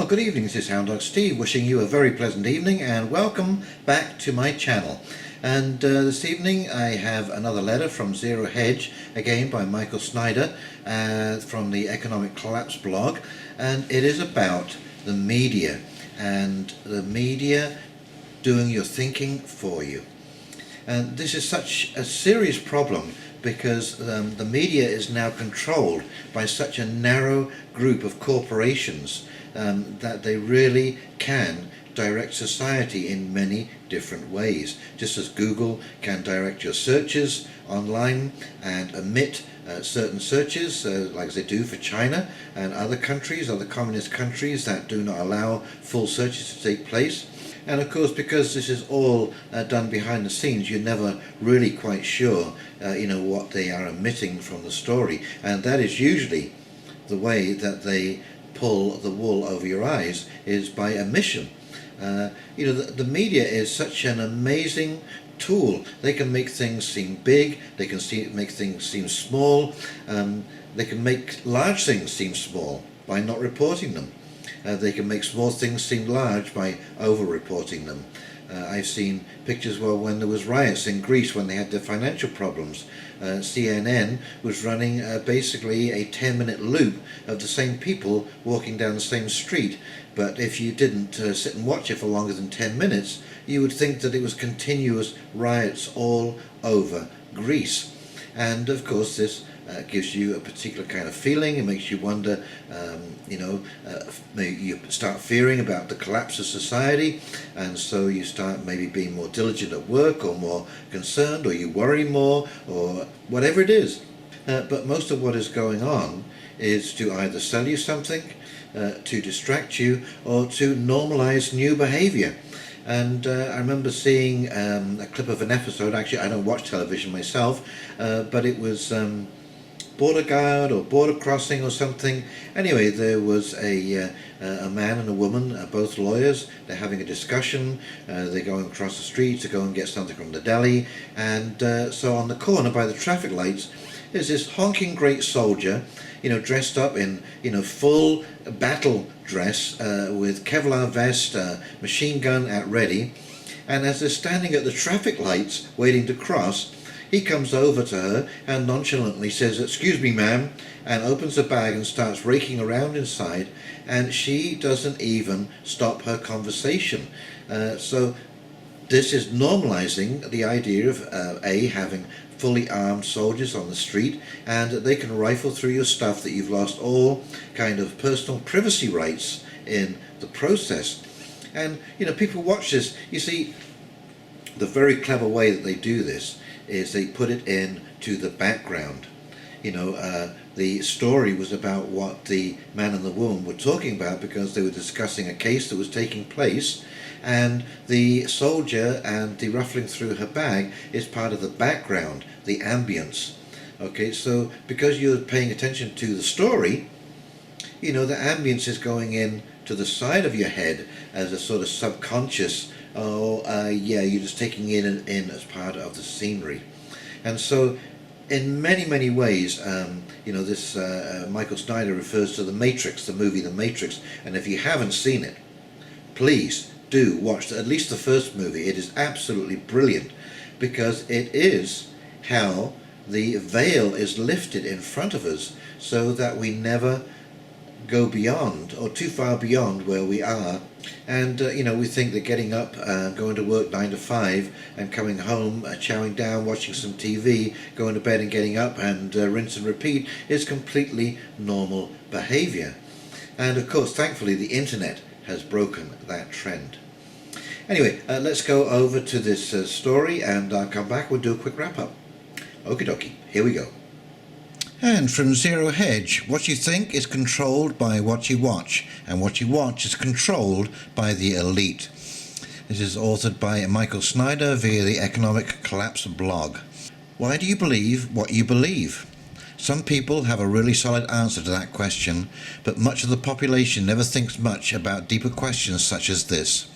good evening, this is Hound Dog Steve, wishing you a very pleasant evening and welcome back to my channel. And this evening I have another letter from Zero Hedge, again by Michael Snyder, from the Economic Collapse blog, and it is about the media and the media doing your thinking for you. And this is such a serious problem because the media is now controlled by such a narrow group of corporations that they really can direct society in many different ways. Just as Google can direct your searches online and omit certain searches, like they do for China and other countries, other communist countries that do not allow full searches to take place. And of course, because this is all done behind the scenes, you're never really quite sure what they are omitting from the story, and that is usually the way that they pull the wool over your eyes, is by omission. The media is such an amazing tool. They can make things seem big, they can make things seem small, they can make large things seem small by not reporting them. They can make small things seem large by over-reporting them. I've seen pictures when there was riots in Greece, when they had their financial problems. CNN was running basically a 10-minute loop of the same people walking down the same street. But if you didn't sit and watch it for longer than 10 minutes, you would think that it was continuous riots all over Greece. And of course this gives you a particular kind of feeling. It makes you wonder, you start fearing about the collapse of society, and so you start maybe being more diligent at work, or more concerned, or you worry more, or whatever it is. But most of what is going on is to either sell you something, to distract you, or to normalize new behavior. And I remember seeing a clip of an episode. Actually, I don't watch television myself, but it was border guard or border crossing or something. Anyway, there was a man and a woman, both lawyers. They're having a discussion. They're going across the street to go and get something from the deli, and so on the corner by the traffic lights is this honking great soldier, dressed up in full battle dress, with Kevlar vest, machine gun at ready. And as they're standing at the traffic lights waiting to cross, he comes over to her and nonchalantly says, "Excuse me, ma'am," and opens the bag and starts raking around inside, and she doesn't even stop her conversation. So this is normalizing the idea of having fully armed soldiers on the street, and they can rifle through your stuff, that you've lost all kind of personal privacy rights in the process. And people watch this. You see, the very clever way that they do this is they put it in to the background. The story was about what the man and the woman were talking about, because they were discussing a case that was taking place, and the soldier and the ruffling through her bag is part of the background, the ambience. Okay, so because you're paying attention to the story, the ambience is going in to the side of your head as a sort of subconscious, you're just taking it in as part of the scenery. And so in many ways, this Michael Snyder refers to The Matrix, the movie The Matrix, and if you haven't seen it, please do watch at least the first movie. It is absolutely brilliant, because it is how the veil is lifted in front of us so that we never go beyond, or too far beyond where we are. And we think that getting up, going to work 9 to 5 and coming home, chowing down, watching some TV, going to bed and getting up and rinse and repeat is completely normal behavior. And of course, thankfully, the internet has broken that trend. Anyway, let's go over to this story, and I'll come back. We'll do a quick wrap up. Okie dokie, here we go. And from Zero Hedge, what you think is controlled by what you watch, and what you watch is controlled by the elite. This is authored by Michael Snyder via the Economic Collapse blog. Why do you believe what you believe? Some people have a really solid answer to that question, but much of the population never thinks much about deeper questions such as this.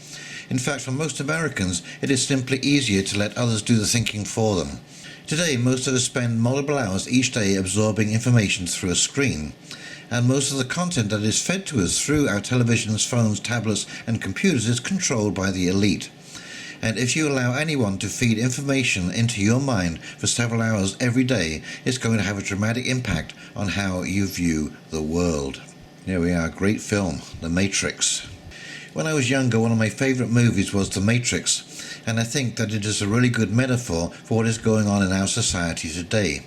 In fact, for most Americans, it is simply easier to let others do the thinking for them. Today, most of us spend multiple hours each day absorbing information through a screen. And most of the content that is fed to us through our televisions, phones, tablets and computers is controlled by the elite. And if you allow anyone to feed information into your mind for several hours every day, it's going to have a dramatic impact on how you view the world. Here we are, great film, The Matrix. When I was younger, one of my favourite movies was The Matrix, and I think that it is a really good metaphor for what is going on in our society today.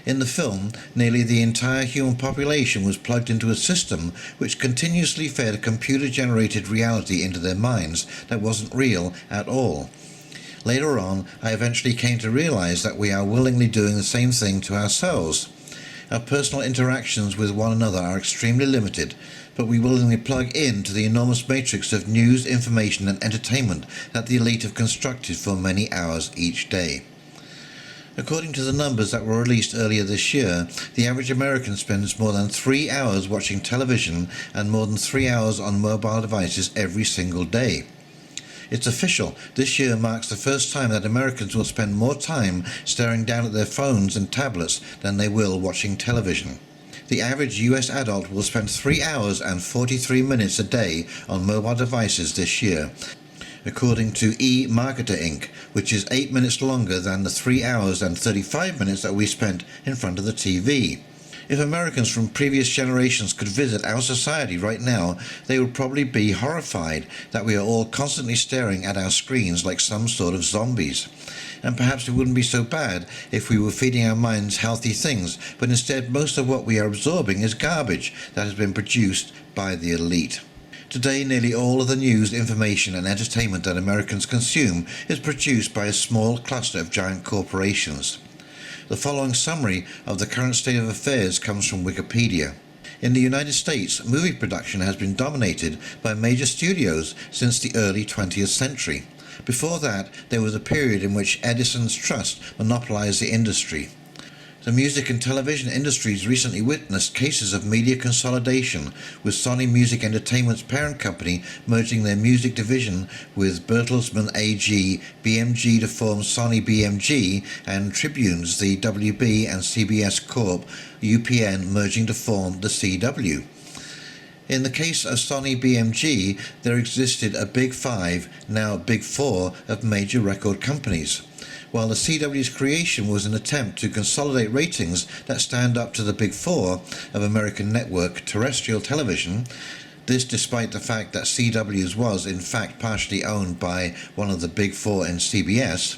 In the film, nearly the entire human population was plugged into a system which continuously fed a computer-generated reality into their minds that wasn't real at all. Later on, I eventually came to realize that we are willingly doing the same thing to ourselves. Our personal interactions with one another are extremely limited, but we willingly plug into the enormous matrix of news, information and entertainment that the elite have constructed for many hours each day. According to the numbers that were released earlier this year, the average American spends more than 3 hours watching television and more than 3 hours on mobile devices every single day. It's official. This year marks the first time that Americans will spend more time staring down at their phones and tablets than they will watching television. The average US adult will spend 3 hours and 43 minutes a day on mobile devices this year, according to eMarketer Inc., which is 8 minutes longer than the 3 hours and 35 minutes that we spent in front of the TV. If Americans from previous generations could visit our society right now, they would probably be horrified that we are all constantly staring at our screens like some sort of zombies. And perhaps it wouldn't be so bad if we were feeding our minds healthy things, but instead most of what we are absorbing is garbage that has been produced by the elite. Today, nearly all of the news, information and entertainment that Americans consume is produced by a small cluster of giant corporations. The following summary of the current state of affairs comes from Wikipedia. In the United States, movie production has been dominated by major studios since the early 20th century. Before that, there was a period in which Edison's trust monopolized the industry. The music and television industries recently witnessed cases of media consolidation, with Sony Music Entertainment's parent company merging their music division with Bertelsmann AG BMG to form Sony BMG, and Tribune's the WB and CBS Corp UPN merging to form the CW. In the case of Sony BMG, there existed a Big Five, now Big Four, of major record companies, while the CW's creation was an attempt to consolidate ratings that stand up to the Big Four of American network terrestrial television. This despite the fact that CW's was in fact partially owned by one of the Big Four in CBS.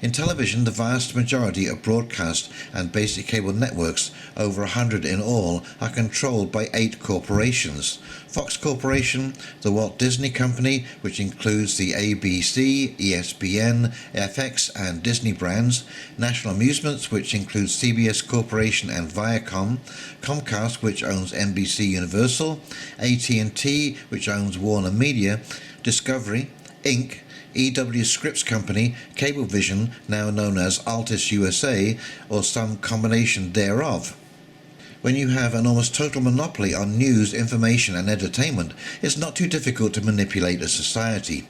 In television, the vast majority of broadcast and basic cable networks, over 100 in all, are controlled by 8 corporations. Fox Corporation, the Walt Disney Company, which includes the ABC, ESPN, FX and Disney brands, National Amusements, which includes CBS Corporation and Viacom, Comcast, which owns NBC Universal, AT&T, which owns Warner Media, Discovery, Inc., EW Scripps Company, Cablevision, now known as Altis USA, or some combination thereof. When you have an almost total monopoly on news, information and entertainment, it's not too difficult to manipulate a society.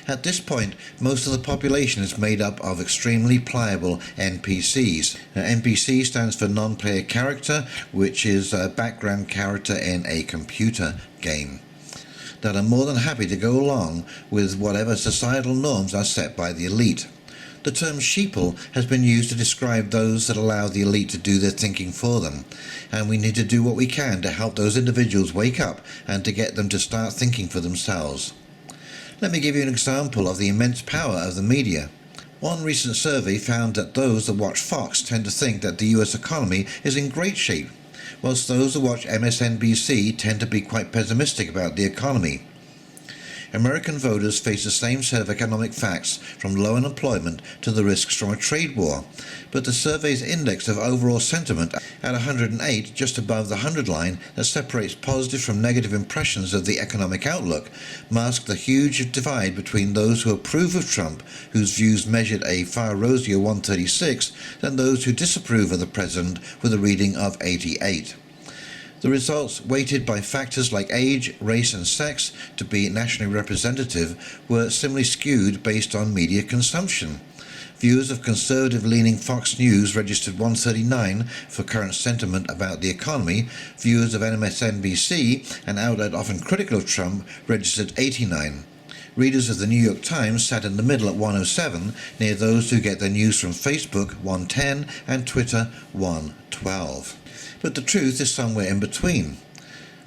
At this point, most of the population is made up of extremely pliable NPCs. NPC stands for non-player character, which is a background character in a computer game, that are more than happy to go along with whatever societal norms are set by the elite. The term sheeple has been used to describe those that allow the elite to do their thinking for them, and we need to do what we can to help those individuals wake up and to get them to start thinking for themselves. Let me give you an example of the immense power of the media. One recent survey found that those that watch Fox tend to think that the US economy is in great shape, whilst those who watch MSNBC tend to be quite pessimistic about the economy. American voters face the same set of economic facts, from low unemployment to the risks from a trade war, but the survey's index of overall sentiment at 108, just above the 100 line that separates positive from negative impressions of the economic outlook, masked the huge divide between those who approve of Trump, whose views measured a far rosier 136, than those who disapprove of the president with a reading of 88. The results, weighted by factors like age, race and sex to be nationally representative, were similarly skewed based on media consumption. Viewers of conservative-leaning Fox News registered 139 for current sentiment about the economy. Viewers of MSNBC, an outlet often critical of Trump, registered 89. Readers of the New York Times sat in the middle at 107, near those who get their news from Facebook, 110, and Twitter, 112. But the truth is somewhere in between.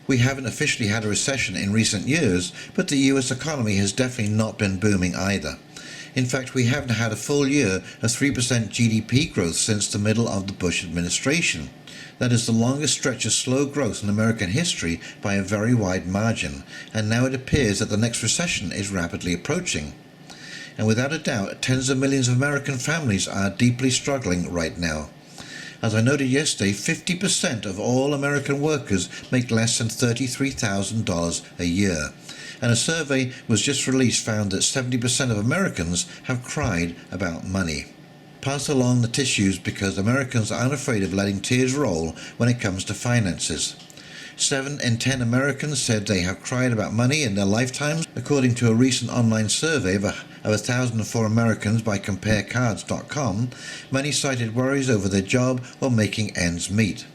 We haven't officially had a recession in recent years, but the US economy has definitely not been booming either. In fact, we haven't had a full year of 3% GDP growth since the middle of the Bush administration. That is the longest stretch of slow growth in American history by a very wide margin, and now it appears that the next recession is rapidly approaching. And without a doubt, tens of millions of American families are deeply struggling right now. As I noted yesterday, 50% of all American workers make less than $33,000 a year. And a survey was just released found that 70% of Americans have cried about money. Pass along the tissues because Americans aren't afraid of letting tears roll when it comes to finances. 7 in 10 Americans said they have cried about money in their lifetimes, according to a recent online survey of 1,004 Americans by CompareCards.com. Many cited worries over their job or making ends meet.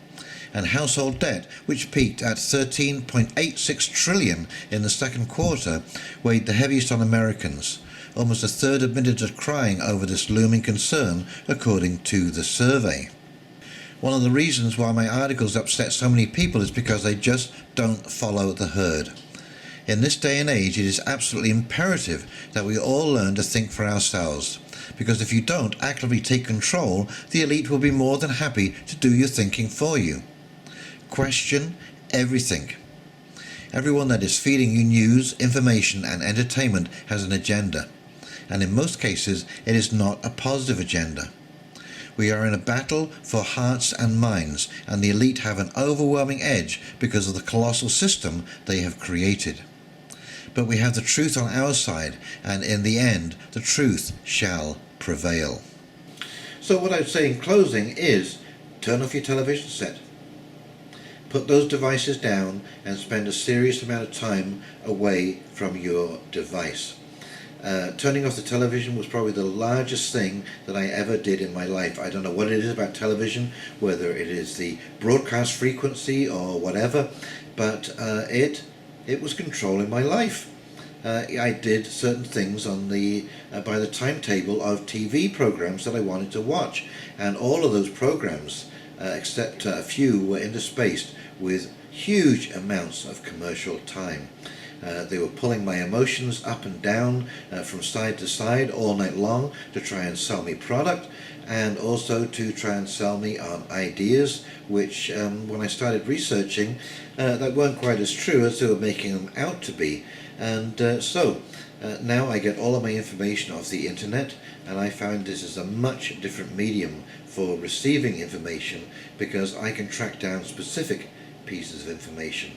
And household debt, which peaked at $13.86 trillion in the second quarter, weighed the heaviest on Americans. Almost a third admitted to crying over this looming concern, according to the survey. One of the reasons why my articles upset so many people is because they just don't follow the herd. In this day and age, it is absolutely imperative that we all learn to think for ourselves, because if you don't actively take control, the elite will be more than happy to do your thinking for you. Question everything. Everyone that is feeding you news, information, and entertainment has an agenda, and in most cases it is not a positive agenda. We are in a battle for hearts and minds, and the elite have an overwhelming edge because of the colossal system they have created. But we have the truth on our side, and in the end, the truth shall prevail. So what I'd say in closing is, turn off your television set. Put those devices down and spend a serious amount of time away from your device. Turning off the television was probably the largest thing that I ever did in my life. I don't know what it is about television, whether it is the broadcast frequency or whatever, but it was controlling my life. I did certain things on by the timetable of TV programs that I wanted to watch, and all of those programs, except a few, were interspaced with huge amounts of commercial time. They were pulling my emotions up and down from side to side all night long to try and sell me product, and also to try and sell me on ideas which, when I started researching, that weren't quite as true as they were making them out to be. And so now I get all of my information off the internet, and I found this is a much different medium for receiving information because I can track down specific pieces of information.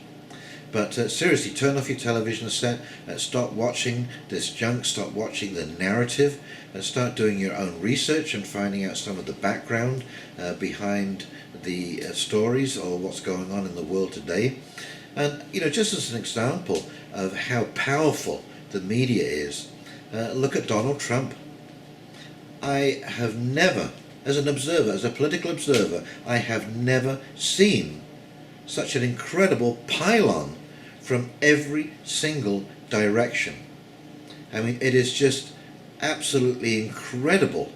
But seriously, turn off your television set, stop watching this junk, stop watching the narrative, and start doing your own research and finding out some of the background behind the stories or what's going on in the world today. And, just as an example of how powerful the media is, look at Donald Trump. I have never, as an observer, as a political observer, I have never seen such an incredible pylon from every single direction. I mean, it is just absolutely incredible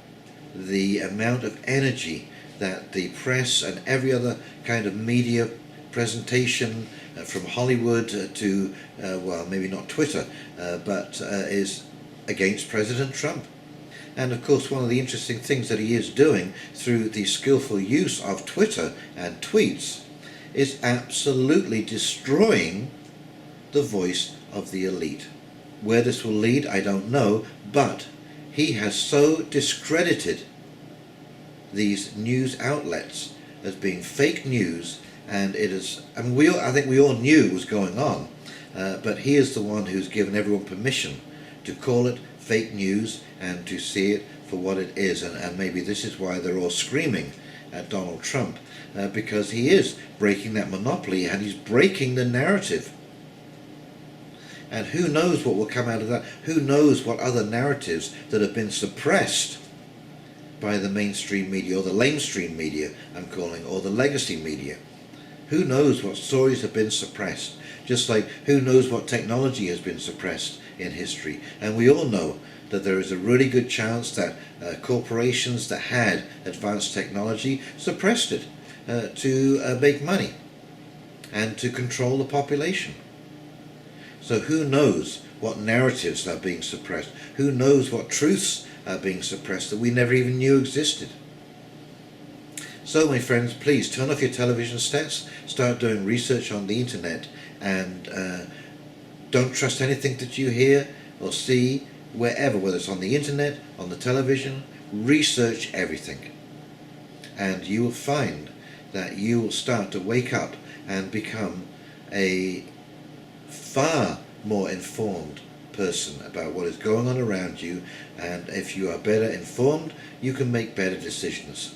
the amount of energy that the press and every other kind of media presentation, from Hollywood to, well, maybe not Twitter, but is against President Trump. And of course, one of the interesting things that he is doing through the skillful use of Twitter and tweets is absolutely destroying the voice of the elite. Where this will lead, I don't know, but he has so discredited these news outlets as being fake news, and it is, I mean, I think we all knew it was going on, but he is the one who's given everyone permission to call it fake news and to see it for what it is, and maybe this is why they're all screaming at Donald Trump, because he is breaking that monopoly and he's breaking the narrative. And who knows what will come out of that? Who knows what other narratives that have been suppressed by the mainstream media, or the lamestream media I'm calling, or the legacy media. Who knows what stories have been suppressed, just like who knows what technology has been suppressed in history. And we all know that there is a really good chance that corporations that had advanced technology suppressed it to make money and to control the population. So who knows what narratives are being suppressed? Who knows what truths are being suppressed that we never even knew existed? So my friends, please turn off your television sets, start doing research on the internet, and don't trust anything that you hear or see wherever, whether it's on the internet, on the television. Research everything, and you will find that you will start to wake up and become a far more informed person about what is going on around you. And if you are better informed, you can make better decisions.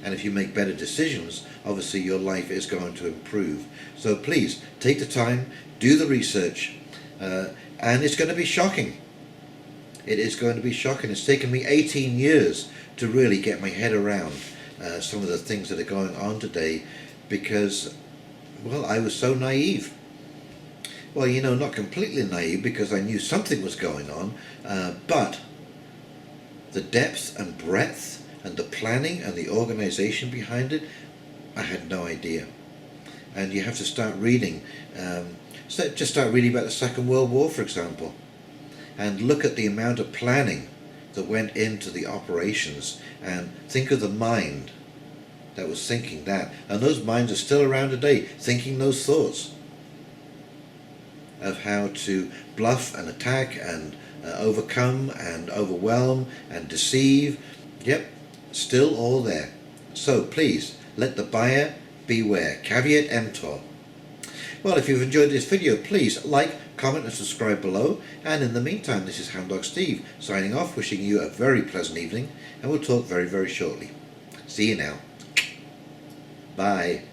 And if you make better decisions, obviously your life is going to improve. So please take the time, do the research, and it's going to be shocking. It is going to be shocking. It's taken me 18 years to really get my head around some of the things that are going on today, because, well, I was so naive. Well, you know, not completely naive, because I knew something was going on, but the depth and breadth and the planning and the organization behind it, I had no idea. And you have to start reading, just start reading about the Second World War, for example, and look at the amount of planning that went into the operations, and think of the mind that was thinking that. And those minds are still around today, thinking those thoughts of how to bluff and attack and overcome and overwhelm and deceive. Yep, still all there. So please, let the buyer beware. Caveat emptor. Well, if you've enjoyed this video, please like, comment and subscribe below. And in the meantime, this is Hound Dog Steve signing off, wishing you a very pleasant evening, and we'll talk very, very shortly. See you now. Bye.